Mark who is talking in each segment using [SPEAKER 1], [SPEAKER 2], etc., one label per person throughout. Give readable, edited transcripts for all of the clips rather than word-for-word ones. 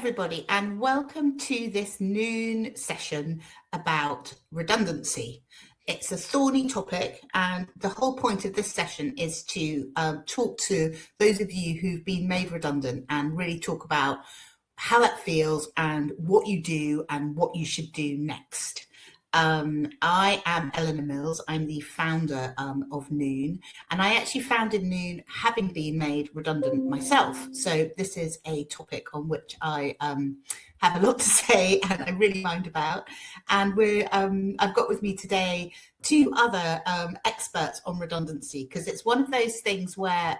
[SPEAKER 1] everybody, and welcome to this noon session about redundancy. It's a thorny topic, and the whole point of this session is to talk to those of you who've been made redundant and really talk about how that feels and what you do and what you should do next. I am Eleanor Mills. I'm the founder of Noon, and I actually founded Noon having been made redundant myself. So this is a topic on which I have a lot to say and I really mind about. And I've got with me today two other experts on redundancy, because it's one of those things where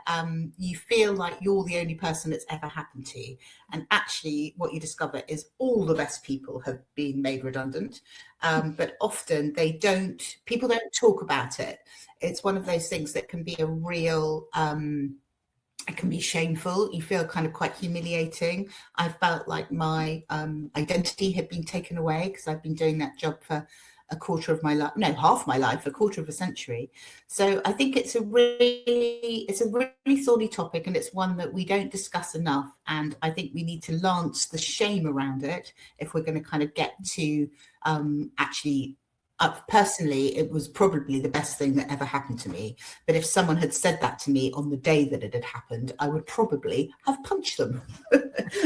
[SPEAKER 1] you feel like you're the only person it's ever happened to. And actually what you discover is all the best people have been made redundant. But often people don't talk about it. It's one of those things that can be a real, it can be shameful. You feel kind of quite humiliating. I felt like my identity had been taken away because I've been doing that job for a quarter of my life, no, half my life, a quarter of a century. So I think it's a really thorny topic, and it's one that we don't discuss enough. And I think we need to lance the shame around it if we're going to kind of get to personally, it was probably the best thing that ever happened to me. But if someone had said that to me on the day that it had happened, I would probably have punched them.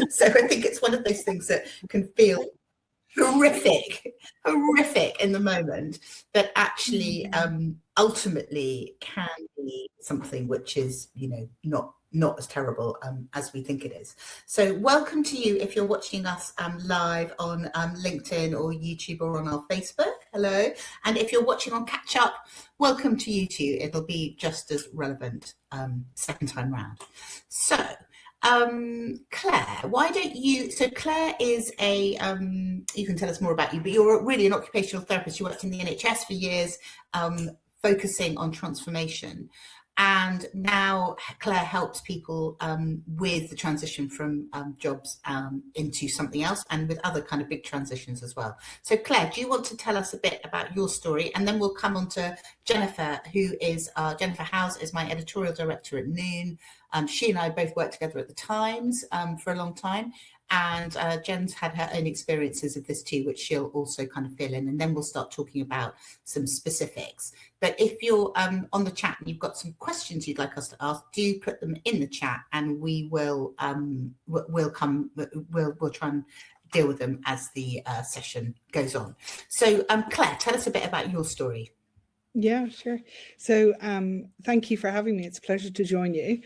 [SPEAKER 1] So I think it's one of those things that can feel horrific in the moment, but actually ultimately can be something which is, not as terrible as we think it is. So welcome to you if you're watching us live on LinkedIn or YouTube or on our Facebook. Hello. And if you're watching on Catch Up, welcome to you too. It'll be just as relevant second time round. So Claire, why don't you, so Claire is you can tell us more about you, but you're really an occupational therapist. You worked in the NHS for years, focusing on transformation. And now Claire helps people with the transition from jobs into something else, and with other kind of big transitions as well. So Claire, do you want to tell us a bit about your story? And then we'll come on to Jennifer, who is, Jennifer Howes is my editorial director at Noon. She and I both worked together at the Times for a long time. And Jen's had her own experiences of this too, which she'll also kind of fill in, and then we'll start talking about some specifics. But if you're on the chat and you've got some questions you'd like us to ask, do put them in the chat, and we will we'll try and deal with them as the session goes on. So Claire, tell us a bit about your story.
[SPEAKER 2] Yeah, sure. So thank you for having me. It's a pleasure to join you.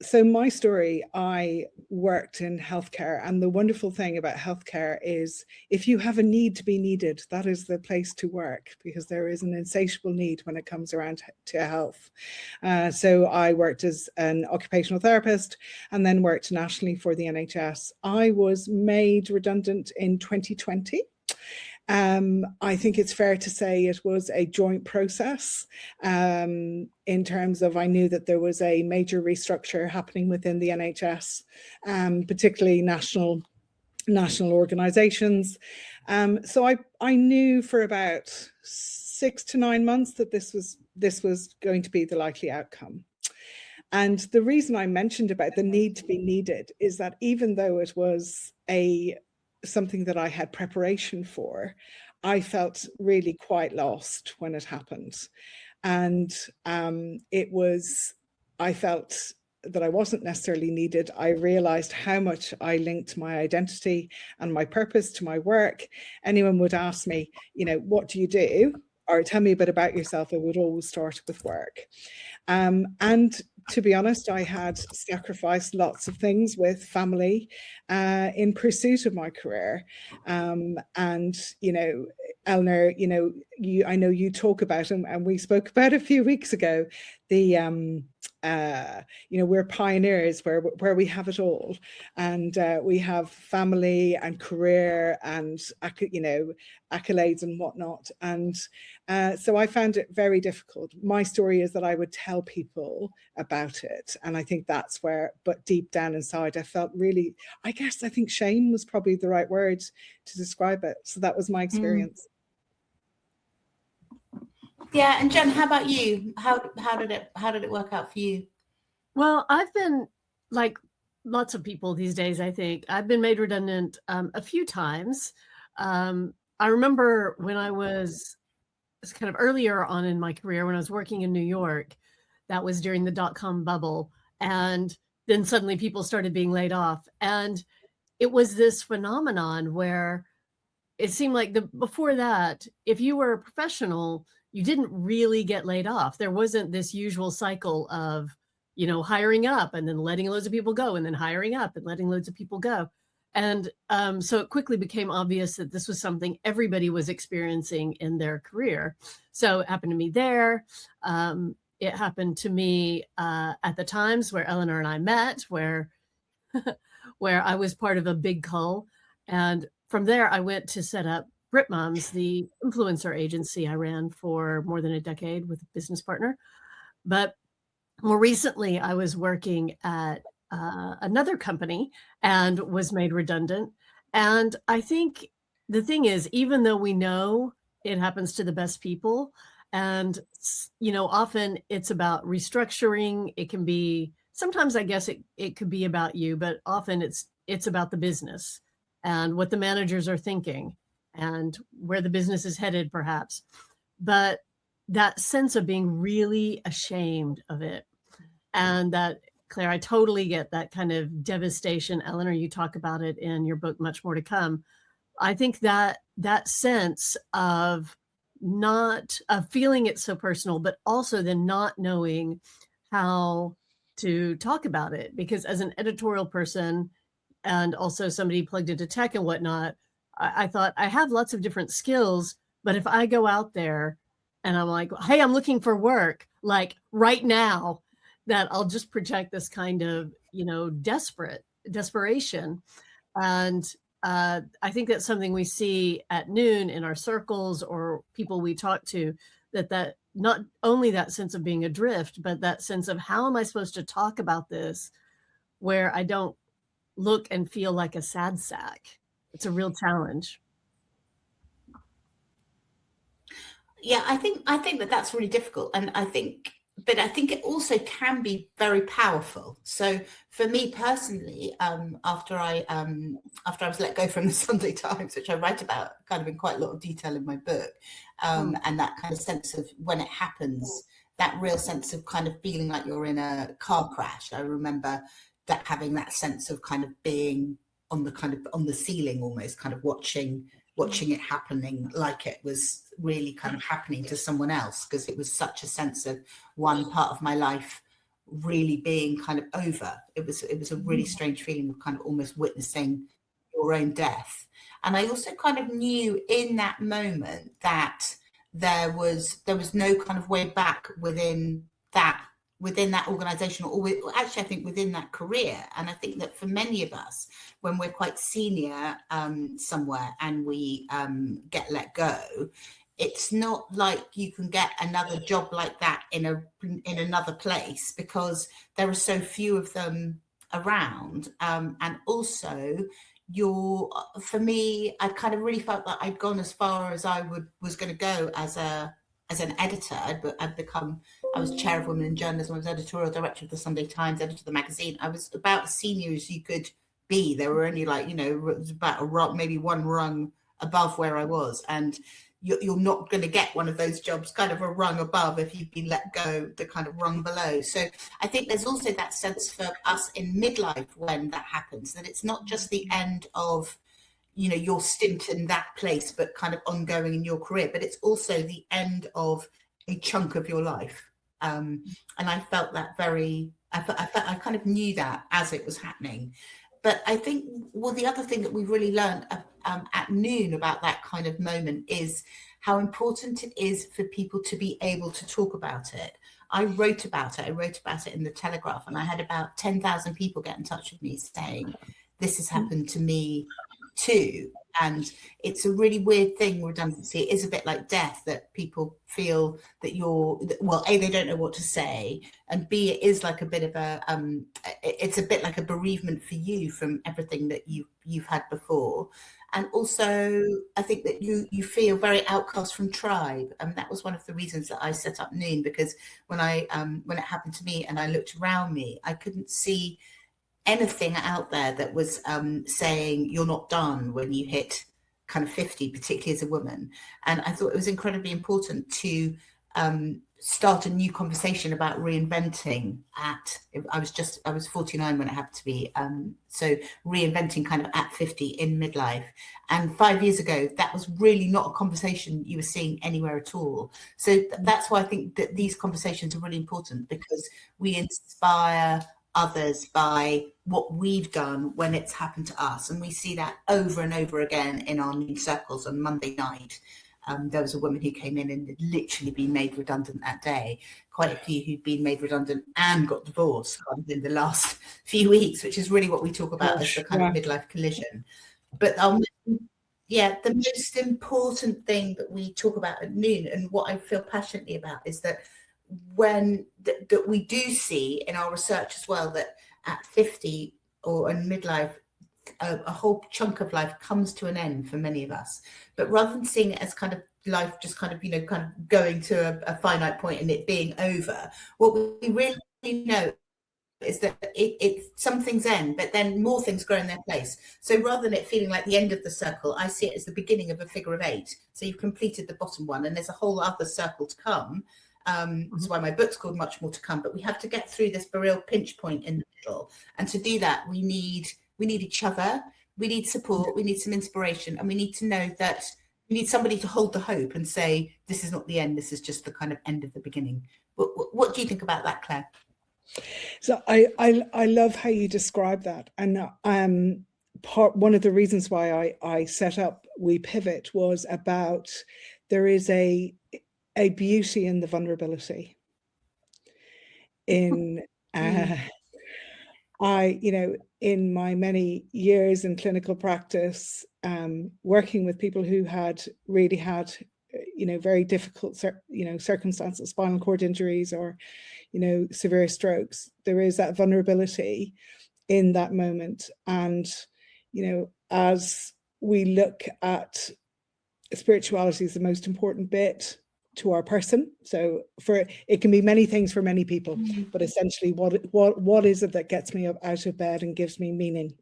[SPEAKER 2] So my story, I worked in healthcare, and the wonderful thing about healthcare is if you have a need to be needed, that is the place to work, because there is an insatiable need when it comes around to health. So I worked as an occupational therapist and then worked nationally for the NHS. I was made redundant in 2020. I think it's fair to say it was a joint process in terms of, I knew that there was a major restructure happening within the NHS, particularly national organisations. So I knew for about 6 to 9 months that this was going to be the likely outcome. And the reason I mentioned about the need to be needed is that even though it was something that I had preparation for, I felt really quite lost when it happened. And I felt that I wasn't necessarily needed. I realized how much I linked my identity and my purpose to my work. Anyone would ask me, what do you do? Or tell me a bit about yourself. It would always start with work. And to be honest, I had sacrificed lots of things with family in pursuit of my career. And, Eleanor, I know you talk about, and we spoke about a few weeks ago, the, we're pioneers where we have it all. And we have family and career and, accolades and whatnot. And so I found it very difficult. My story is that I would tell people about it. And I think that's where, but deep down inside, I felt really, I think shame was probably the right word to describe it. So that was my experience.
[SPEAKER 1] Yeah, and Jen, how about you? How did it work out for you?
[SPEAKER 3] Well, I've been lots of people these days, I think. I've been made redundant a few times. I remember when I was kind of earlier on in my career, when I was working in New York, that was during the dot-com bubble. And then suddenly people started being laid off. And it was this phenomenon where it seemed like before that, if you were a professional, you didn't really get laid off. There wasn't this usual cycle of, hiring up and then letting loads of people go and then hiring up and letting loads of people go. And so it quickly became obvious that this was something everybody was experiencing in their career. So it happened to me there. It happened to me at the Times where Eleanor and I met, where I was part of a big cull. And from there, I went to set up Brit Moms, the influencer agency I ran for more than a decade with a business partner. But more recently, I was working at another company and was made redundant. And I think the thing is, even though we know it happens to the best people, and, often it's about restructuring, it can be, sometimes I guess it could be about you, but often it's about the business and what the managers are thinking and where the business is headed, perhaps. But that sense of being really ashamed of it, and that, Claire, I totally get that kind of devastation. Eleanor, you talk about it in your book, Much More to Come. I think that sense of feeling it so personal, but also then not knowing how to talk about it. Because as an editorial person and also somebody plugged into tech and whatnot, I thought I have lots of different skills, but if I go out there and I'm like, hey, I'm looking for work, like right now, that I'll just project this kind of, desperation. And I think that's something we see at Noon in our circles or people we talk to, that not only that sense of being adrift, but that sense of how am I supposed to talk about this where I don't look and feel like a sad sack. It's a real challenge.
[SPEAKER 1] Yeah, I think that that's really difficult, and I think it also can be very powerful. So for me personally, after I was let go from the Sunday Times, which I write about kind of in quite a lot of detail in my book, and that kind of sense of when it happens, that real sense of kind of feeling like you're in a car crash. I remember that having that sense of kind of being on the ceiling, almost kind of watching it happening, like it was really kind of happening to someone else, because it was such a sense of one part of my life really being kind of over. It was a really strange feeling of kind of almost witnessing your own death. And I also kind of knew in that moment that there was no kind of way back within that organization, or actually I think within that career. And I think that for many of us, when we're quite senior somewhere and we get let go, it's not like you can get another job like that in another place, because there are so few of them around. And also for me, I kind of really felt that I'd gone as far as I was going to go as an editor. I was chair of Women in Journalism, I was editorial director of the Sunday Times, editor of the magazine. I was about as senior as you could be. There were only it was about maybe one rung above where I was. And you're not going to get one of those jobs kind of a rung above if you've been let go the kind of rung below. So I think there's also that sense for us in midlife when that happens, that it's not just the end of your stint in that place, but kind of ongoing in your career, but it's also the end of a chunk of your life. And I felt that I kind of knew that as it was happening. But I think, the other thing that we've really learned at Noon about that kind of moment is how important it is for people to be able to talk about it. I wrote about it in the Telegraph, and I had about 10,000 people get in touch with me saying, this has happened to me too. And it's a really weird thing, redundancy. It is a bit like death, that people feel that A, they don't know what to say, and B, it is like a bit of it's a bit like a bereavement for you from everything that you've had before. And also, I think that you feel very outcast from tribe. And that was one of the reasons that I set up Noon, because when it happened to me and I looked around me, I couldn't see anything out there that was saying you're not done when you hit kind of 50, particularly as a woman. And I thought it was incredibly important to start a new conversation about reinventing I was 49 when it happened to me. So reinventing kind of at 50 in midlife. And 5 years ago, that was really not a conversation you were seeing anywhere at all. So that's why I think that these conversations are really important, because we inspire others by what we've done when it's happened to us. And we see that over and over again in our new circles. On Monday night, there was a woman who came in and had literally been made redundant that day. Quite a few who'd been made redundant and got divorced in the last few weeks, which is really what we talk about as the kind of midlife collision. But the most important thing that we talk about at Noon, and what I feel passionately about, is that when that we do see in our research as well, that at 50 or in midlife, a whole chunk of life comes to an end for many of us. But rather than seeing it as kind of life just kind of going to a finite point and it being over, what we really know is that some things end, but then more things grow in their place. So rather than it feeling like the end of the circle, I see it as the beginning of a figure of 8. So you've completed the bottom one and there's a whole other circle to come. That's why my book's called Much More to Come. But we have to get through this real pinch point in the middle. And to do that, we need each other, we need support, we need some inspiration, and we need to know that we need somebody to hold the hope and say, this is not the end, this is just the kind of end of the beginning. What do you think about that, Claire?
[SPEAKER 2] So I love how you describe that. And one of the reasons why I set up We.PivOT was about, there is a beauty in the vulnerability. In in my many years in clinical practice, working with people who had really had, very difficult, circumstances, spinal cord injuries or, severe strokes, there is that vulnerability in that moment. And, as we look at spirituality is the most important bit to our person. So it can be many things for many people, but essentially what is it that gets me up out of bed and gives me meaning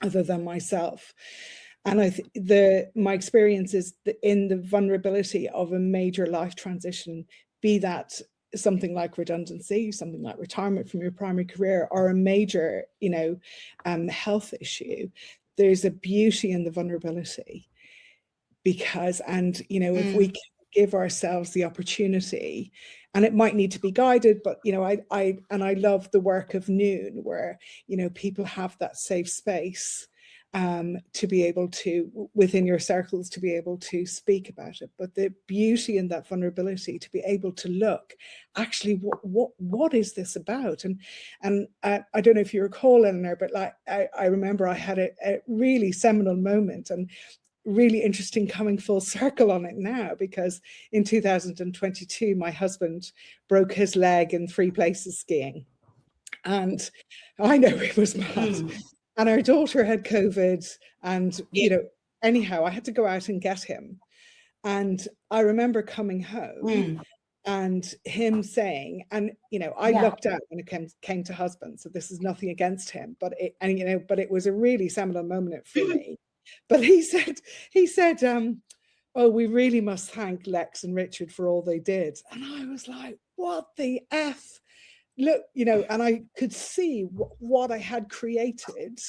[SPEAKER 2] other than myself? And my experience is that in the vulnerability of a major life transition, be that something like redundancy, something like retirement from your primary career, or a major, health issue, there's a beauty in the vulnerability. Because, if we can give ourselves the opportunity, and it might need to be guided, but I love the work of Noon, where people have that safe space to be able to, within your circles, to be able to speak about it. But the beauty in that vulnerability, to be able to look, actually, what is this about? And I don't know if you recall, Eleanor, but I remember I had a really seminal moment, and really interesting coming full circle on it now, because in 2022 my husband broke his leg in 3 places skiing, and I know it was mad. And our daughter had COVID, and anyhow I had to go out and get him. And I remember coming home and him saying, and I looked out when it came to husband, so this is nothing against him, but it was a really seminal moment for me. But he said, oh, we really must thank Lex and Richard for all they did. And I was like, what the F? Look, and I could see what I had created.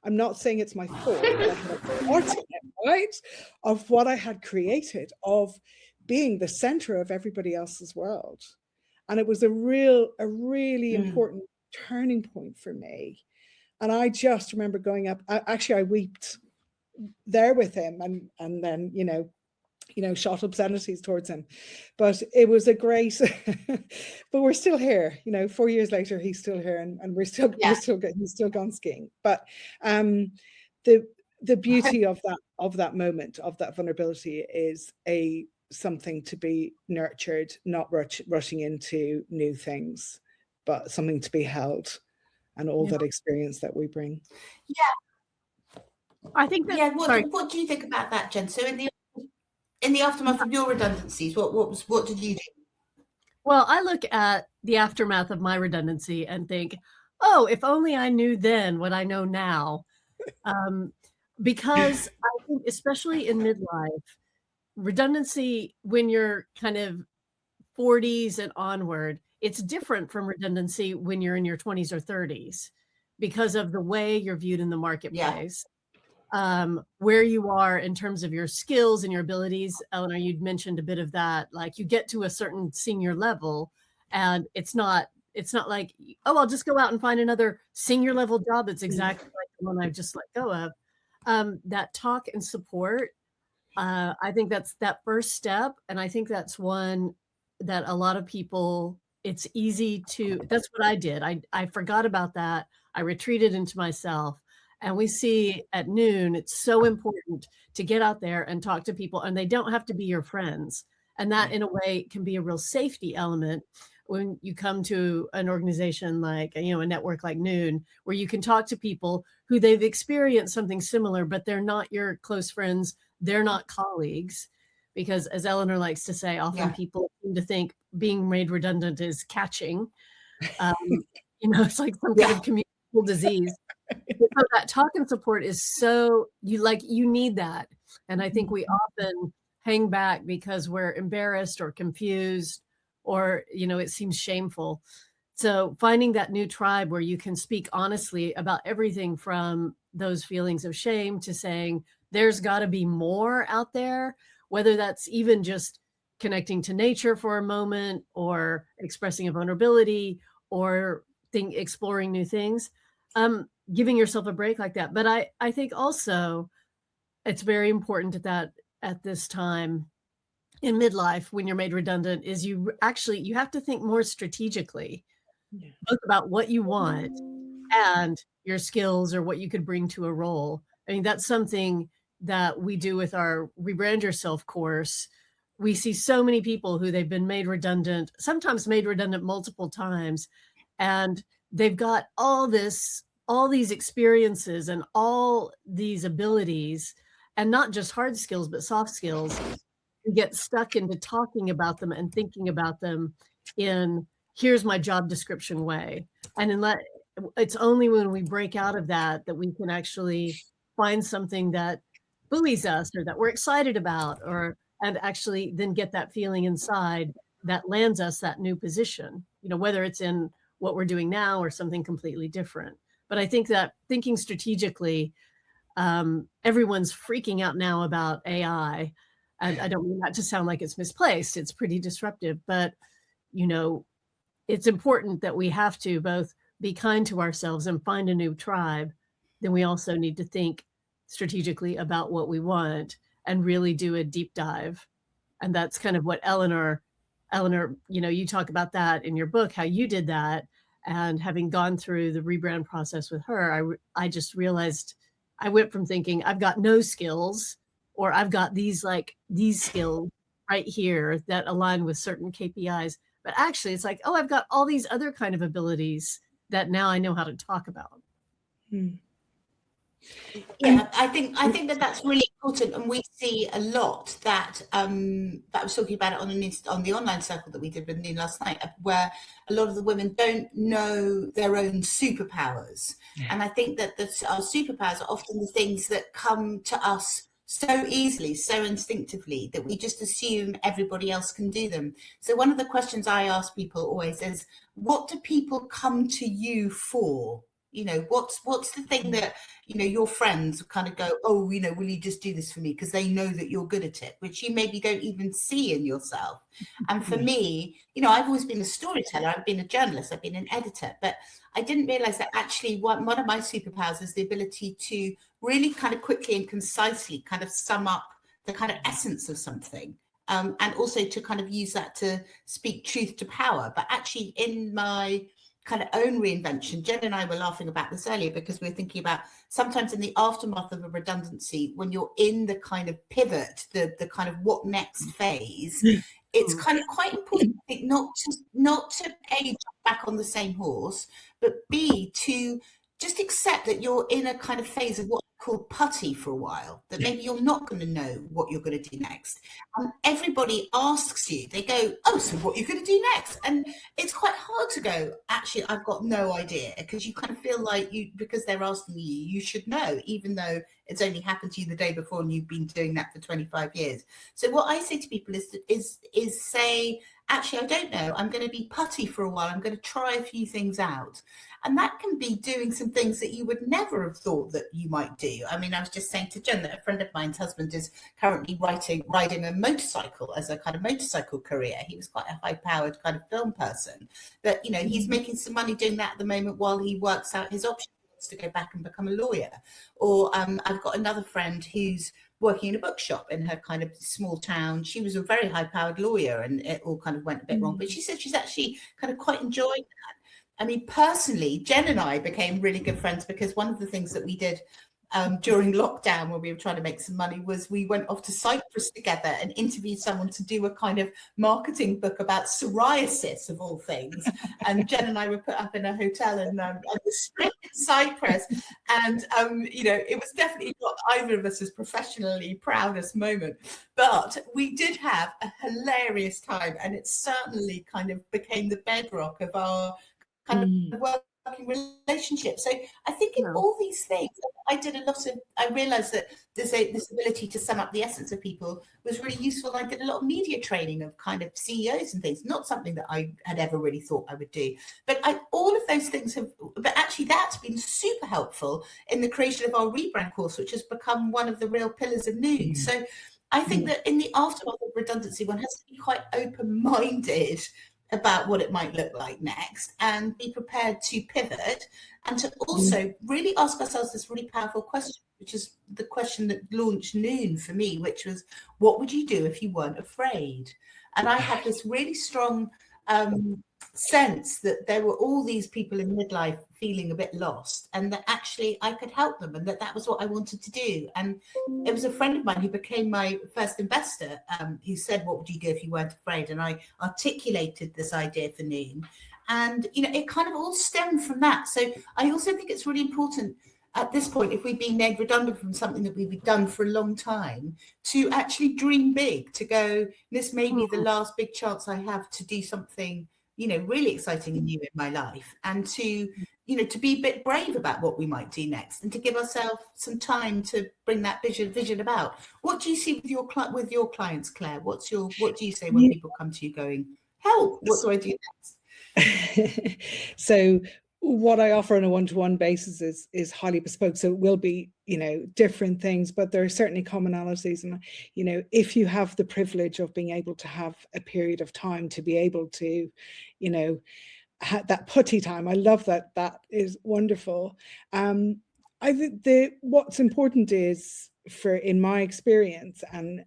[SPEAKER 2] I'm not saying it's my fault, but I had a part in it, right? Of what I had created, of being the center of everybody else's world. And it was a really important turning point for me. And I just remember going up, I wept there with him, and then, shot obscenities towards him. But it was a great, but we're still here, 4 years later, he's still here, and we're still good. He's still gone skiing. But the beauty of that moment, of that vulnerability, is something to be nurtured, not rushing into new things, but something to be held. And all that experience that we bring.
[SPEAKER 3] Yeah, I think that.
[SPEAKER 1] Yeah, what do you think about that, Jen? So in the aftermath of your redundancies, what did you do?
[SPEAKER 3] Well, I look at the aftermath of my redundancy and think, oh, if only I knew then what I know now. Because I think, especially in midlife, redundancy, when you're kind of 40s and onward, it's different from redundancy when you're in your 20s or 30s because of the way you're viewed in the
[SPEAKER 1] Yeah.
[SPEAKER 3] marketplace, where you are in terms of your skills and your abilities. Eleanor, you'd mentioned a bit of that. Like, you get to a certain senior level, and it's not like, oh, I'll just go out and find another senior level job that's exactly like the one I've just let go of. That talk and support, I think that's that first step. And I think that's one that a lot of people, it's easy to, that's what I did. I forgot about that. I retreated into myself. And we see at noon, it's so important to get out there and talk to people, and they don't have to be your friends. And that, in a way, can be a real safety element when you come to an organization like, a network like Noon, where you can talk to people who they've experienced something similar, but they're not your close friends. They're not colleagues, because, as Eleanor likes to say, often people seem to think being made redundant is catching. It's like some kind of communicable disease. So that talk and support is so, you need that. And I think we often hang back because we're embarrassed or confused, or, it seems shameful. So finding that new tribe where you can speak honestly about everything from those feelings of shame to saying, there's got to be more out there, whether that's even just connecting to nature for a moment, or expressing a vulnerability, or exploring new things, giving yourself a break like that. But I think also it's very important at this time in midlife, when you're made redundant, is you have to think more strategically, both about what you want and your skills, or what you could bring to a role. I mean, that's something that we do with our Rebrand Yourself course. We see so many people who they've been made redundant, sometimes made redundant multiple times, and they've got all these experiences and all these abilities, and not just hard skills, but soft skills. We get stuck into talking about them and thinking about them in, here's my job description way. And it's only when we break out of that we can actually find something that buoys us, or that we're excited about, and actually then get that feeling inside that lands us that new position, whether it's in what we're doing now or something completely different. But I think that thinking strategically, everyone's freaking out now about AI. And I don't mean that to sound like it's misplaced. It's pretty disruptive, but, it's important that we have to both be kind to ourselves and find a new tribe. Then we also need to think strategically about what we want and really do a deep dive. And that's kind of what Eleanor, you talk about that in your book, how you did that. And having gone through the rebrand process with her, I just realized I went from thinking I've got no skills, or I've got these skills right here that align with certain KPIs. But actually it's like, oh, I've got all these other kind of abilities that now I know how to talk about.
[SPEAKER 1] Yeah, I think that's really important, and we see a lot that I was talking about it on the online circle that we did with Noon last night, where a lot of the women don't know their own superpowers, and I think that our superpowers are often the things that come to us so easily, so instinctively, that we just assume everybody else can do them. So one of the questions I ask people always is, what do people come to you for? What's the thing that, your friends kind of go, oh, will you just do this for me? Because they know that you're good at it, which you maybe don't even see in yourself. And for me, I've always been a storyteller. I've been a journalist. I've been an editor. But I didn't realize that actually one of my superpowers is the ability to really kind of quickly and concisely kind of sum up the kind of essence of something. And also to kind of use that to speak truth to power. But actually in my kind of own reinvention, Jen and I were laughing about this earlier, because we were thinking about sometimes in the aftermath of a redundancy, when you're in the kind of pivot, the kind of what next phase, it's kind of quite important, I think, not to A, jump back on the same horse, but B, to just accept that you're in a kind of phase of what I called putty for a while, that maybe you're not going to know what you're going to do next. And everybody asks you, they go, oh, so what are you going to do next? And it's quite hard to go, actually, I've got no idea, because you kind of feel like because they're asking you, you should know, even though it's only happened to you the day before and you've been doing that for 25 years. So what I say to people is say, actually, I don't know, I'm going to be putty for a while, I'm going to try a few things out. And that can be doing some things that you would never have thought that you might do. I mean, I was just saying to Jen that a friend of mine's husband is currently riding a motorcycle as a kind of motorcycle career. He was quite a high-powered kind of film person. But, you know, he's making some money doing that at the moment while he works out his options to go back and become a lawyer. Or I've got another friend who's working in a bookshop in her kind of small town. She was a very high-powered lawyer and it all kind of went a bit wrong. But she said she's actually kind of quite enjoying that. I mean, personally, Jen and I became really good friends because one of the things that we did during lockdown when we were trying to make some money was we went off to Cyprus together and interviewed someone to do a kind of marketing book about psoriasis, of all things. And Jen and I were put up in a hotel in Cyprus. And, you know, it was definitely not either of us as professionally proudest moment, but we did have a hilarious time. And it certainly kind of became the bedrock of our kind of working relationship. So I think in all these things, I realized that this ability to sum up the essence of people was really useful. I did a lot of media training of kind of CEOs and things, not something that I had ever really thought I would do. But all of those things but actually that's been super helpful in the creation of our rebrand course, which has become one of the real pillars of Noon. So I think that in the aftermath of redundancy, one has to be quite open-minded about what it might look like next and be prepared to pivot and to also really ask ourselves this really powerful question, which is the question that launched Noon for me, which was, what would you do if you weren't afraid? And I had this really strong sense that there were all these people in midlife feeling a bit lost and that actually I could help them and that was what I wanted to do. And it was a friend of mine who became my first investor who said, what would you do if you weren't afraid? And I articulated this idea for Noon. And, you know, it kind of all stemmed from that. So I also think it's really important at this point, if we've been made redundant from something that we've done for a long time, to actually dream big, to go, this may be the last big chance I have to do something, you know, really exciting and new in my life, and to, you know, to be a bit brave about what we might do next and to give ourselves some time to bring that vision about. What do you see with your clients, Claire? What do you say when people come to you going, help, what do I do next?
[SPEAKER 2] So what I offer on a one-to-one basis is highly bespoke. So it will be, you know, different things, but there are certainly commonalities. And, you know, if you have the privilege of being able to have a period of time to be able to, you know, that putty time, I love that. That is wonderful. I think what's important is, in my experience, and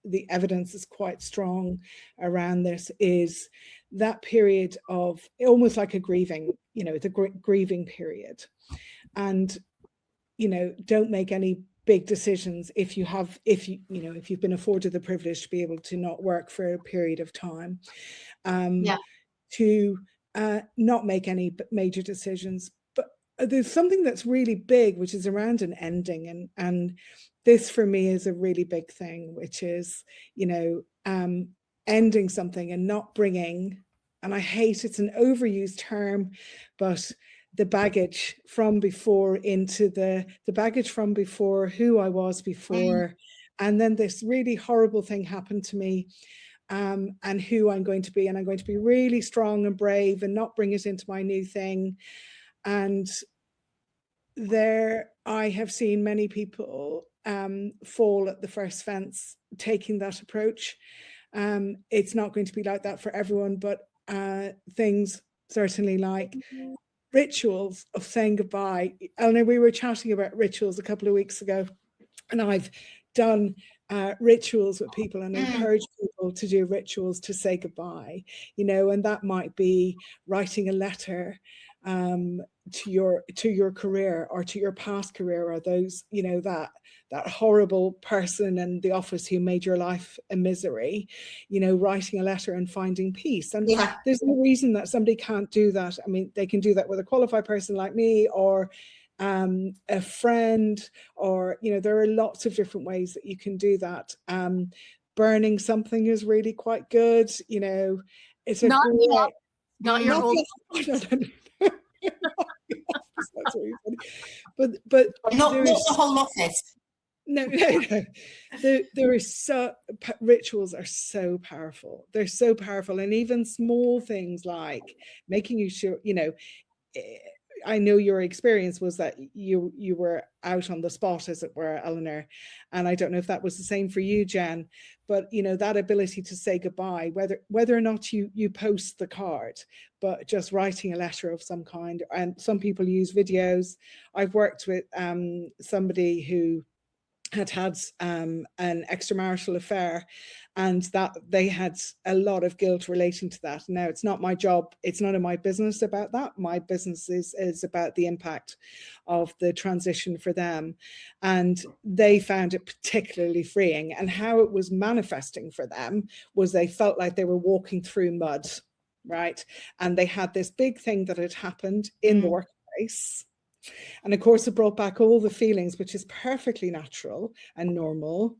[SPEAKER 2] the evidence is quite strong around this, is that period of almost like a grieving, you know, it's a grieving period. And, you know, don't make any big decisions if you've been afforded the privilege to be able to not work for a period of time, to not make any major decisions. But there's something that's really big, which is around an ending. And this for me is a really big thing, which is, you know, ending something and not bringing, and I hate, it's an overused term, but the baggage from before into the baggage from before, who I was before, and then this really horrible thing happened to me, and who I'm going to be, and I'm going to be really strong and brave and not bring it into my new thing. And there I have seen many people fall at the first fence taking that approach. It's not going to be like that for everyone, but things certainly like rituals of saying goodbye. Eleanor, we were chatting about rituals a couple of weeks ago, and I've done rituals with people and encourage people to do rituals to say goodbye, you know, and that might be writing a letter to your career or to your past career, or those, you know, that horrible person in the office who made your life a misery, you know, writing a letter and finding peace. And there's no reason that somebody can't do that. I mean, they can do that with a qualified person like me, or a friend, or, you know, there are lots of different ways that you can do that. Burning something is really quite good. You know, it's a
[SPEAKER 3] Not
[SPEAKER 2] great,
[SPEAKER 3] yet. Not your old.
[SPEAKER 2] That's really funny. But
[SPEAKER 1] not the whole office.
[SPEAKER 2] No. There is rituals are so powerful. They're so powerful, and even small things like making you sure, you know. I know your experience was that you were out on the spot, as it were, Eleanor, and I don't know if that was the same for you, Jen. But you know, that ability to say goodbye, whether or not you post the card, but just writing a letter of some kind. And some people use videos. I've worked with somebody who had an extramarital affair, and that they had a lot of guilt relating to that. Now, it's not my job, it's none of my business about that. My business is about the impact of the transition for them, and they found it particularly freeing. And how it was manifesting for them was they felt like they were walking through mud, right? And they had this big thing that had happened in the workplace. And of course, it brought back all the feelings, which is perfectly natural and normal.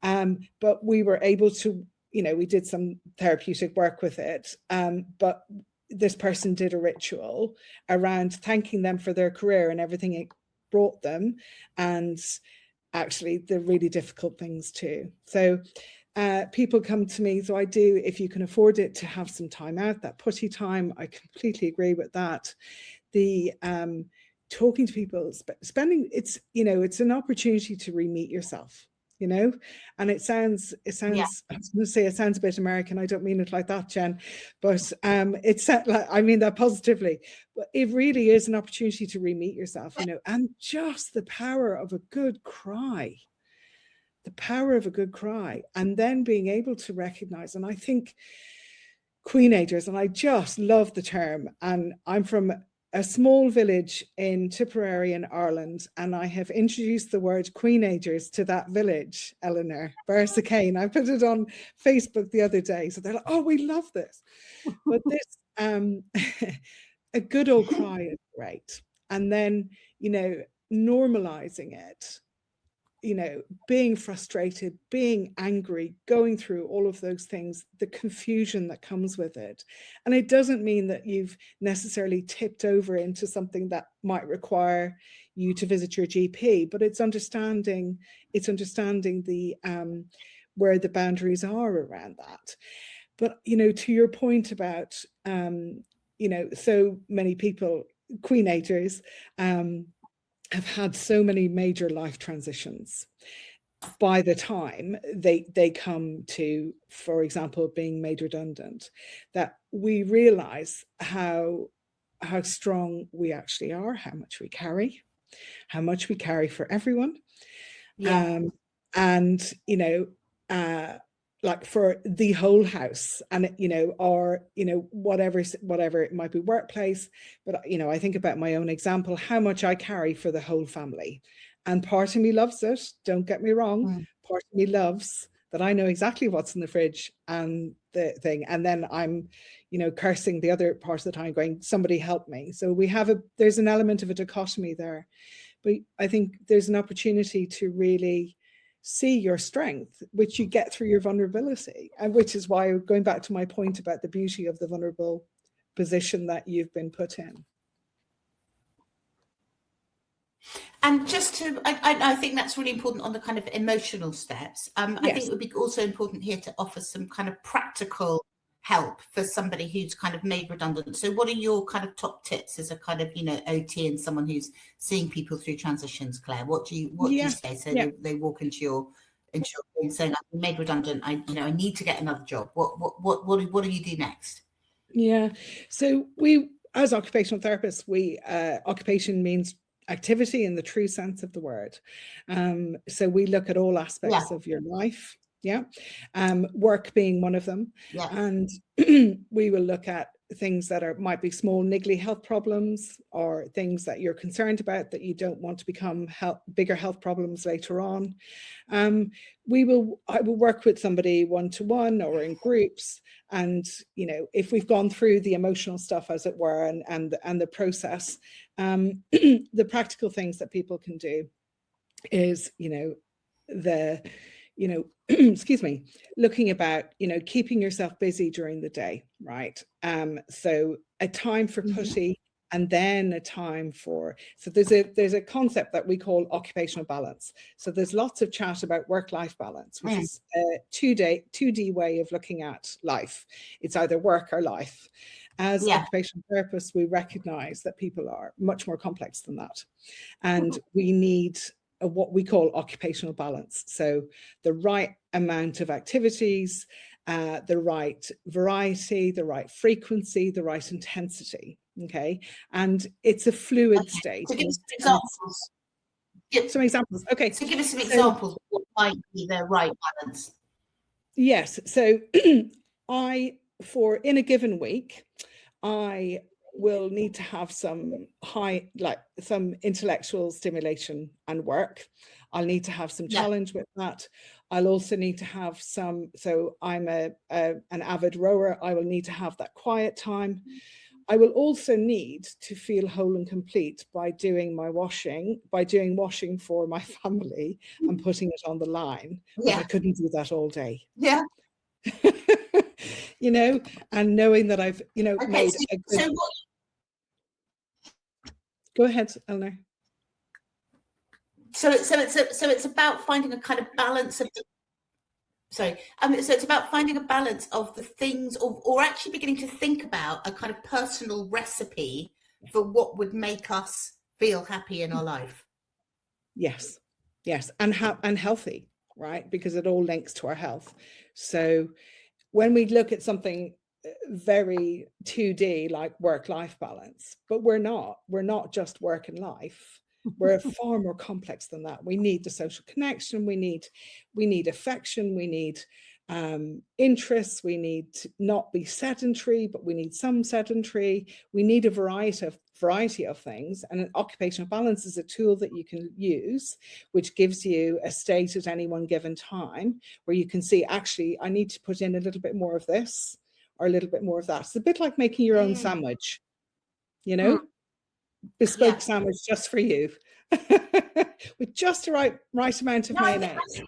[SPEAKER 2] But we were able to, you know, we did some therapeutic work with it. But this person did a ritual around thanking them for their career and everything it brought them, and actually the really difficult things too. So people come to me, so I do, if you can afford it, to have some time out, that putty time. I completely agree with that. The talking to people, spending, it's, you know, it's an opportunity to re-meet yourself, you know. And it sounds I was going to say it sounds a bit American. I don't mean it like that, Jen, but it's like, I mean that positively, but it really is an opportunity to re-meet yourself, you know. And just the power of a good cry, and then being able to recognize. And I think queenagers, and I just love the term, and I'm from a small village in Tipperary in Ireland, and I have introduced the word queenagers to that village, Eleanor, Bersicane. I put it on Facebook the other day, so they're like, oh, we love this. But this, a good old cry is great. And then, you know, normalizing it, you know, being frustrated, being angry, going through all of those things, the confusion that comes with it. And it doesn't mean that you've necessarily tipped over into something that might require you to visit your GP, but it's understanding the where the boundaries are around that. But, you know, to your point about, you know, so many people, queenagers, have had so many major life transitions. By the time they come to, for example, being made redundant, that we realize how strong we actually are, how much we carry for everyone. And, you know, like for the whole house, and, you know, or, you know, whatever it might be, workplace. But, you know, I think about my own example, how much I carry for the whole family. And part of me loves it, don't get me wrong. Part of me loves that I know exactly what's in the fridge and the thing. And then I'm, you know, cursing the other part of the time, going, somebody help me. So there's an element of a dichotomy there. But I think there's an opportunity to really see your strength, which you get through your vulnerability, and which is why, going back to my point about the beauty of the vulnerable position that you've been put in.
[SPEAKER 1] And just to, I think that's really important on the kind of emotional steps. I think it would be also important here to offer some kind of practical help for somebody who's kind of made redundant. So what are your kind of top tips as a kind of, you know, OT and someone who's seeing people through transitions, Claire? What do you say? So they walk into your and saying, I'm made redundant, I need to get another job. What do you do next?
[SPEAKER 2] Yeah. So we, as occupational therapists, occupation means activity in the true sense of the word. So we look at all aspects of your life. Work being one of them. And we will look at things that might be small niggly health problems, or things that you're concerned about that you don't want to become bigger health problems later on. I will work with somebody one-to-one or in groups, and if we've gone through the emotional stuff, as it were, and the process, the practical things that people can do is excuse me, looking about, keeping yourself busy during the day, right? So a time for putty, and then a time for, so there's a concept that we call occupational balance. So there's lots of chat about work-life balance, which is a 2D way of looking at life. It's either work or life. As occupational therapists, we recognize that people are much more complex than that. And we need what we call occupational balance. So the right amount of activities, the right variety, the right frequency, the right intensity. Okay. And it's a fluid state.
[SPEAKER 1] So give us some examples.
[SPEAKER 2] Some examples. Okay.
[SPEAKER 1] So give us some examples of what might be the right balance.
[SPEAKER 2] Yes. So in a given week, I will need to have some some intellectual stimulation and work. I'll need to have some challenge with that. I'll also need to have some, so I'm an avid rower, I will need to have that quiet time. I will also need to feel whole and complete by doing washing for my family and putting it on the line. But I couldn't do that all day.
[SPEAKER 1] Yeah.
[SPEAKER 2] And knowing that I've, made a good... Go ahead, Eleanor.
[SPEAKER 1] So it's about finding a kind of balance of the... so it's about finding a balance of the things, or actually beginning to think about a kind of personal recipe for what would make us feel happy in our life.
[SPEAKER 2] Yes, and healthy, right? Because it all links to our health. So when we look at something very 2D like work-life balance, but we're not just work and life. We're far more complex than that. We need the social connection, we need affection, we need interests, we need to not be sedentary, but we need some sedentary. We need a variety of things, and an occupational balance is a tool that you can use, which gives you a state at any one given time where you can see, actually, I need to put in a little bit more of this or a little bit more of that. It's a bit like making your own sandwich, bespoke sandwich just for you with just the right amount of mayonnaise.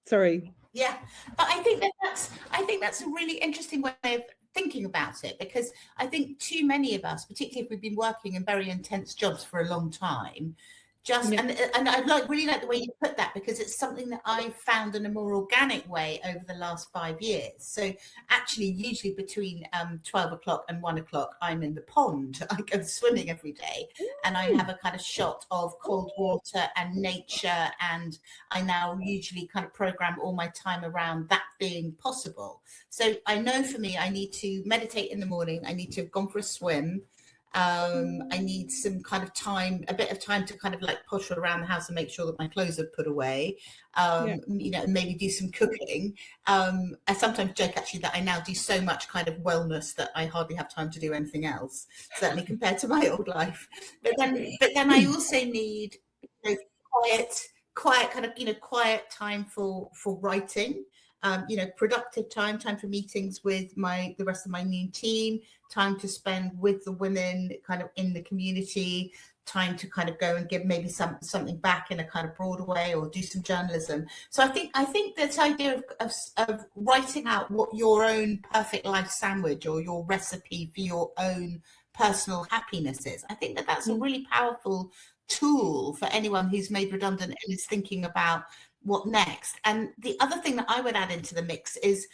[SPEAKER 2] Sorry.
[SPEAKER 1] Yeah, but I think that's a really interesting way of thinking about it, because I think too many of us, particularly if we've been working in very intense jobs for a long time, and I really like the way you put that, because it's something that I've found in a more organic way over the last 5 years. So actually, usually between 12 o'clock and 1 o'clock, I'm in the pond. I go swimming every day, and I have a kind of shot of cold water and nature, and I now usually kind of program all my time around that being possible. So I know for me, I need to meditate in the morning. I need to have gone for a swim. I need some kind of time, a bit of time to kind of like potter around the house and make sure that my clothes are put away, maybe do some cooking. I sometimes joke actually that I now do so much kind of wellness that I hardly have time to do anything else, certainly compared to my old life. But then I also need quiet kind of, quiet time for writing. Productive time for meetings with the rest of my new team, time to spend with the women kind of in the community, time to kind of go and give maybe something back in a kind of broader way, or do some journalism. So I think this idea of writing out what your own perfect life sandwich or your recipe for your own personal happiness is, I think that's a really powerful tool for anyone who's made redundant and is thinking about what next. And the other thing that I would add into the mix is,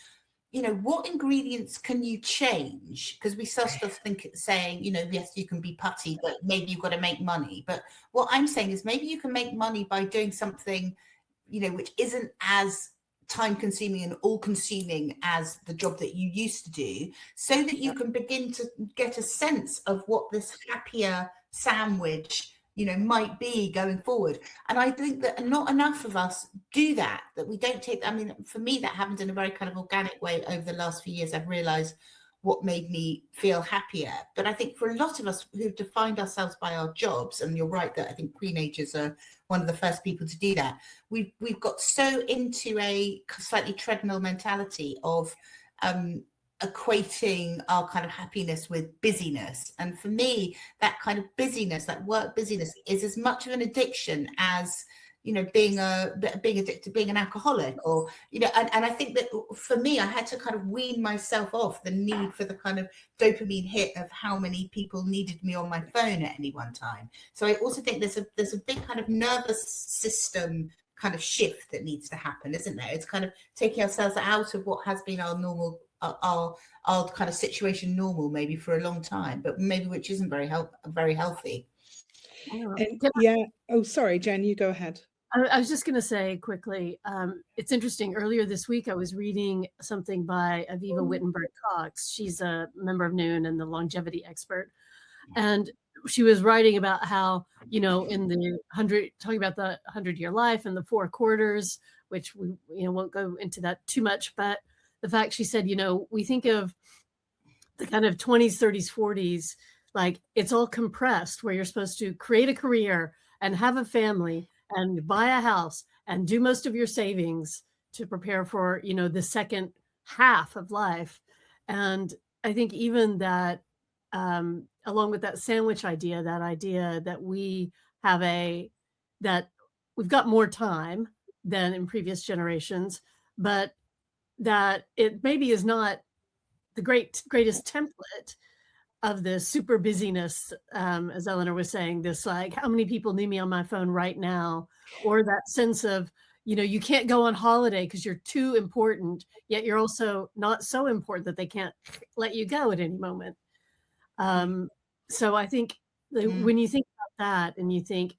[SPEAKER 1] what ingredients can you change? Because we still think saying, yes, you can be putty, but maybe you've got to make money. But what I'm saying is maybe you can make money by doing something, which isn't as time consuming and all consuming as the job that you used to do, so that you can begin to get a sense of what this happier sandwich might be going forward. And I think that not enough of us do that we don't take, for me, that happened in a very kind of organic way over the last few years. I've realized what made me feel happier. But I think for a lot of us who've defined ourselves by our jobs, and you're right that I think teenagers are one of the first people to do that, we've got so into a slightly treadmill mentality of equating our kind of happiness with busyness. And for me, that kind of busyness, that work busyness, is as much of an addiction as, you know, being addicted, being an alcoholic, or, you know, and I think that for me, I had to kind of wean myself off the need for the kind of dopamine hit of how many people needed me on my phone at any one time. So I also think there's a big kind of nervous system kind of shift that needs to happen, isn't there? It's kind of taking ourselves out of what has been our normal, our kind of situation normal, maybe for a long time, but maybe which isn't very healthy.
[SPEAKER 2] And yeah. Oh, sorry, Jen, you go ahead.
[SPEAKER 3] I was just going to say quickly, it's interesting. Earlier this week, I was reading something by Aviva Wittenberg-Cox. She's a member of Noon and the longevity expert. And she was writing about how, you know, in the talking about the 100-year life and the 4 quarters, which we, you know, won't go into that too much. But the fact, she said, you know, we think of the kind of 20s, 30s, 40s, like it's all compressed, where you're supposed to create a career and have a family and buy a house and do most of your savings to prepare for, you know, the second half of life. And I think even that, along with that sandwich idea, that we have that we've got more time than in previous generations, but that it maybe is not the greatest template of the super busyness, as Eleanor was saying, this like, how many people need me on my phone right now? Or that sense of, you know, you can't go on holiday because you're too important, yet you're also not so important that they can't let you go at any moment. So I think when you think about that, and you think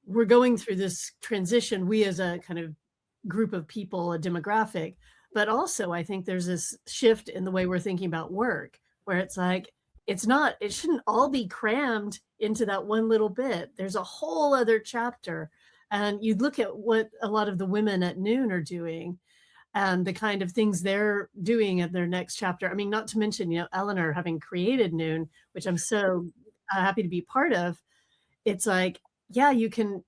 [SPEAKER 3] we're going through this transition, we as a kind of group of people, a demographic, but also I think there's this shift in the way we're thinking about work, where it's like, it shouldn't all be crammed into that one little bit. There's a whole other chapter. And you look at what a lot of the women at Noon are doing and the kind of things they're doing at their next chapter. I mean, not to mention, you know, Eleanor having created Noon, which I'm so happy to be part of. It's like, yeah, you can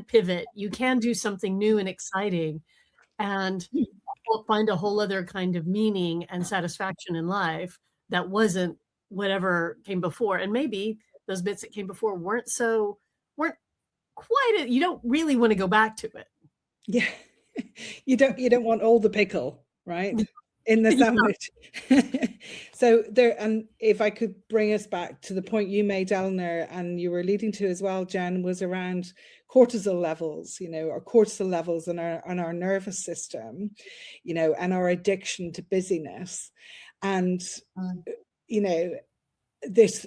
[SPEAKER 3] pivot, you can do something new and exciting, and find a whole other kind of meaning and satisfaction in life that wasn't whatever came before. And maybe those bits that came before weren't quite you don't really want to go back to it.
[SPEAKER 2] Yeah. You don't want all the pickle, right, in the sandwich. So there, and if I could bring us back to the point you made, Eleanor, and you were leading to as well, Jen, was around cortisol levels, you know, our cortisol levels in our nervous system, you know, and our addiction to busyness. And, you know, this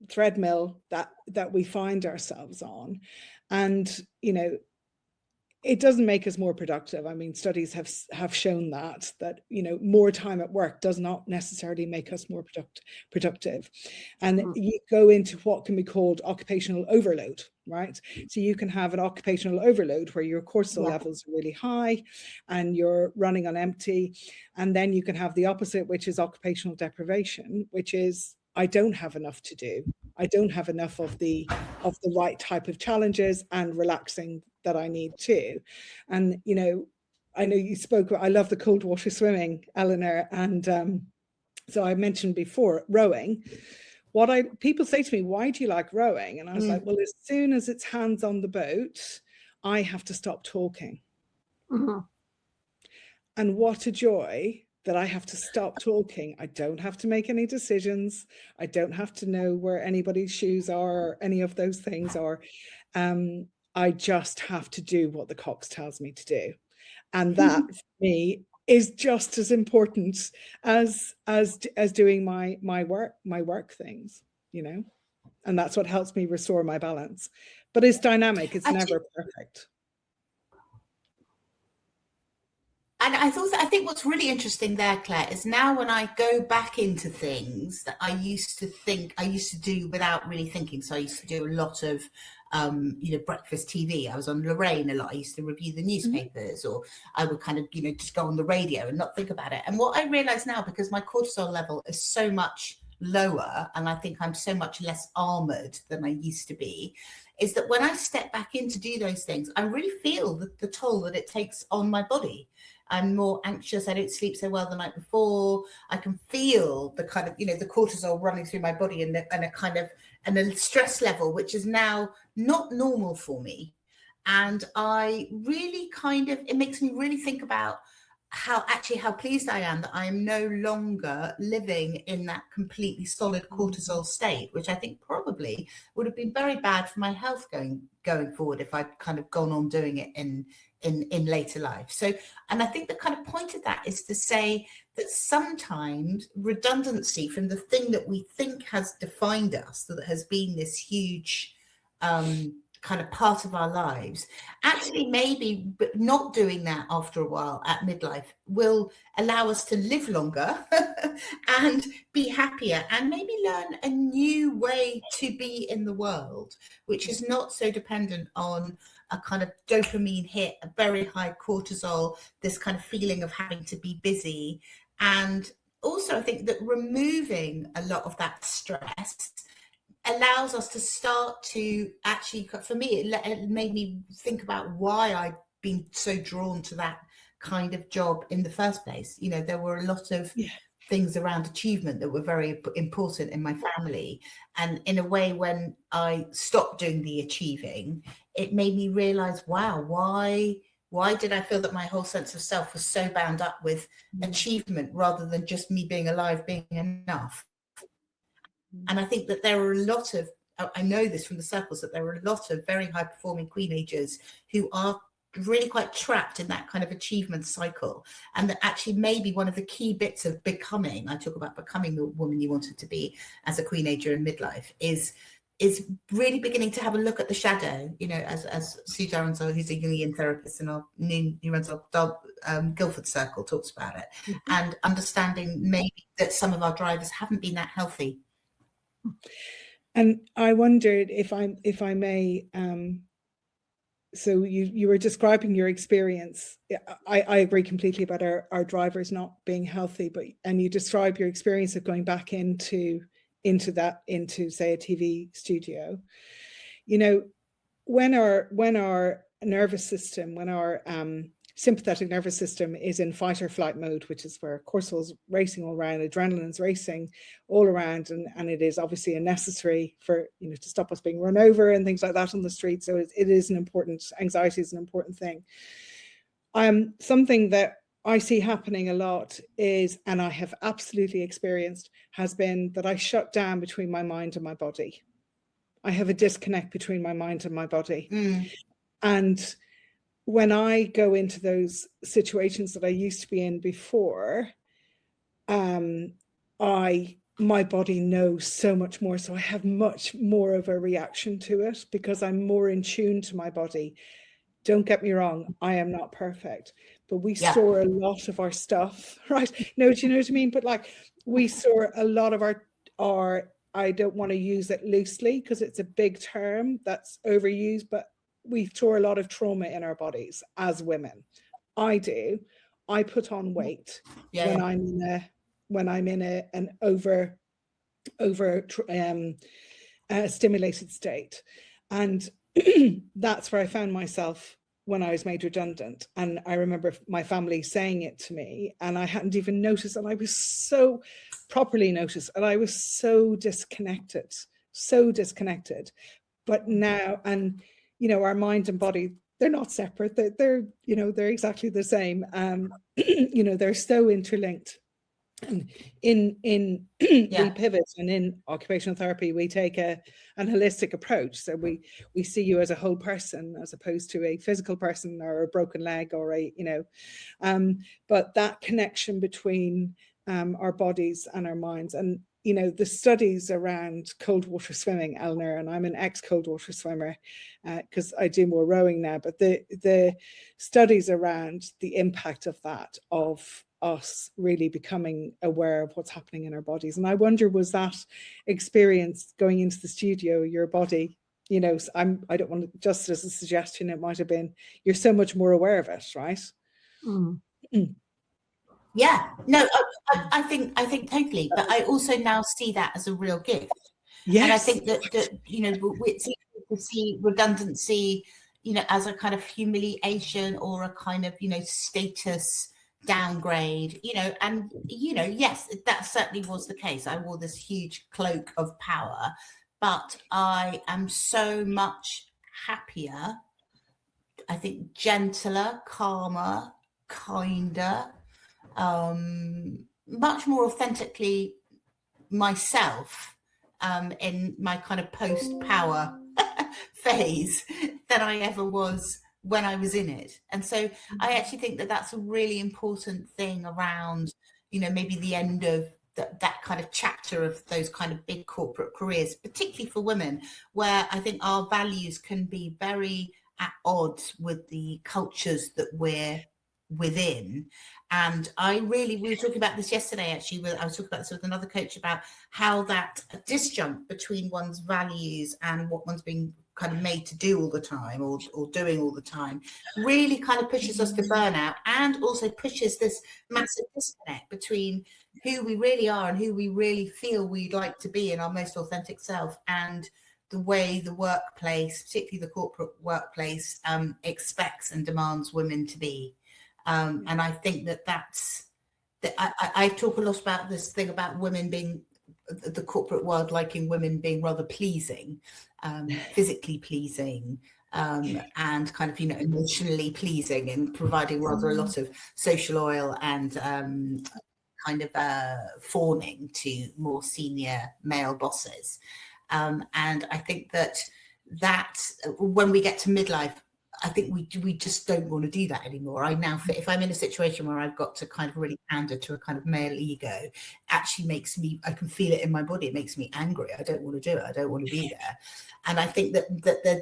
[SPEAKER 2] treadmill that we find ourselves on. And, you know, it doesn't make us more productive. I mean, studies have shown that, you know, more time at work does not necessarily make us more productive. And you go into what can be called occupational overload, right? So you can have an occupational overload where your cortisol levels are really high and you're running on empty. And then you can have the opposite, which is occupational deprivation, which is, I don't have enough to do. I don't have enough of the right type of challenges and relaxing that I need to. And, you know you spoke, I love the cold water swimming, Eleanor. And so I mentioned before rowing. People say to me, why do you like rowing? And I was like, well, as soon as it's hands on the boat, I have to stop talking. And what a joy that I have to stop talking. I don't have to make any decisions. I don't have to know where anybody's shoes are or any of those things are. I just have to do what the Cox tells me to do. And that for me is just as important as doing my work things, you know, and that's what helps me restore my balance. But it's dynamic, it's never perfect.
[SPEAKER 1] And I think what's really interesting there, Claire, is now when I go back into things that I used to do without really thinking. So I used to do a lot of, breakfast TV. I was on Lorraine a lot. I used to review the newspapers, or I would kind of, just go on the radio and not think about it. And what I realize now, because my cortisol level is so much lower, and I think I'm so much less armored than I used to be, is that when I step back in to do those things, I really feel the toll that it takes on my body. I'm more anxious. I don't sleep so well the night before. I can feel the kind of, the cortisol running through my body, and a stress level, which is now not normal for me. And I really it makes me really think about how pleased I am that I am no longer living in that completely solid cortisol state, which I think probably would have been very bad for my health going forward if I'd kind of gone on doing it in later life. So, and I think the kind of point of that is to say that sometimes redundancy from the thing that we think has defined us, that has been this huge kind of part of our lives, actually maybe but not doing that after a while at midlife will allow us to live longer and be happier, and maybe learn a new way to be in the world, which is not so dependent on a kind of dopamine hit, a very high cortisol, this kind of feeling of having to be busy. And also I think that removing a lot of that stress allows us to start to actually, for me, it made me think about why I'd been so drawn to that kind of job in the first place. There were a lot of things around achievement that were very important in my family. And in a way, when I stopped doing the achieving, it made me realize, wow, why did I feel that my whole sense of self was so bound up with achievement rather than just me being alive, being enough? And I think that there are a lot of, I know this from the circles, that there are a lot of very high performing queenagers who are really quite trapped in that kind of achievement cycle. And that actually maybe one of the key bits of becoming, I talk about becoming the woman you wanted to be as a queenager in midlife, is really beginning to have a look at the shadow, as Sue Darren's, who's a Jungian therapist and who runs our Guildford Circle, talks about it, and understanding maybe that some of our drivers haven't been that healthy.
[SPEAKER 2] And I wondered if I may, so you were describing your experience. I agree completely about our drivers not being healthy, and you describe your experience of going back into say a TV studio. When our nervous system, when our sympathetic nervous system is in fight or flight mode, which is where cortisol's racing all around, adrenaline's racing all around, and it is obviously a necessary for to stop us being run over and things like that on the street. So it is an important, anxiety is an important thing. Something that I see happening a lot is, and I have absolutely experienced, has been that I shut down between my mind and my body. I have a disconnect between my mind and my body. And when I go into those situations that I used to be in before, my body knows so much more. So I have much more of a reaction to it because I'm more in tune to my body. Don't get me wrong, I am not perfect, but we store a lot of our stuff, right? No, do you know what I mean? But like, we store a lot of our I don't want to use it loosely because it's a big term that's overused, but we store a lot of trauma in our bodies as women. I do. I put on weight when I'm in an over stimulated state, and that's where I found myself when I was made redundant. And I remember my family saying it to me, and I hadn't even noticed, and I was so properly noticed, and I was so disconnected. But now, and our mind and body, they're not separate. They're exactly the same. They're so interlinked. And in We.PivOT and in occupational therapy, we take an holistic approach. So we see you as a whole person as opposed to a physical person or a broken leg or but that connection between our bodies and our minds. And you know, the studies around cold water swimming, Eleanor, and I'm an ex-cold water swimmer because I do more rowing now, but the studies around the impact of that, of us really becoming aware of what's happening in our bodies. And I wonder, was that experience going into the studio, your body, you know, I don't want to, just as a suggestion, it might have been, you're so much more aware of it, right?
[SPEAKER 3] Mm.
[SPEAKER 1] Yeah, no, I think totally, but I also now see that as a real gift.
[SPEAKER 2] Yes.
[SPEAKER 1] And I think that you know, it's easy to see redundancy, you know, as a kind of humiliation or a kind of, you know, status downgrade, you know, and, you know, yes, that certainly was the case. I wore this huge cloak of power, but I am so much happier, I think gentler, calmer, kinder, much more authentically myself in my kind of post-power phase than I ever was when I was in it. And so I actually think that that's a really important thing around, you know, maybe the end of that kind of chapter of those kind of big corporate careers, particularly for women, where I think our values can be very at odds with the cultures that we're within. And we were talking about this yesterday, actually. I was talking about this with another coach about how that disjunct between one's values and what one's being kind of made to do all the time or doing all the time really kind of pushes us to burnout, and also pushes this massive disconnect between who we really are and who we really feel we'd like to be in our most authentic self, and the way the workplace, particularly the corporate workplace, expects and demands women to be. And I think that's I talk a lot about this thing about women being, the corporate world liking women being rather pleasing, physically pleasing, and kind of, you know, emotionally pleasing, and providing rather a lot of social oil and kind of fawning to more senior male bosses. And I think that when we get to midlife, I think we just don't want to do that anymore. I now, if I'm in a situation where I've got to kind of really pander to a kind of male ego, actually makes me, I can feel it in my body. It makes me angry. I don't want to do it. I don't want to be there. And I think that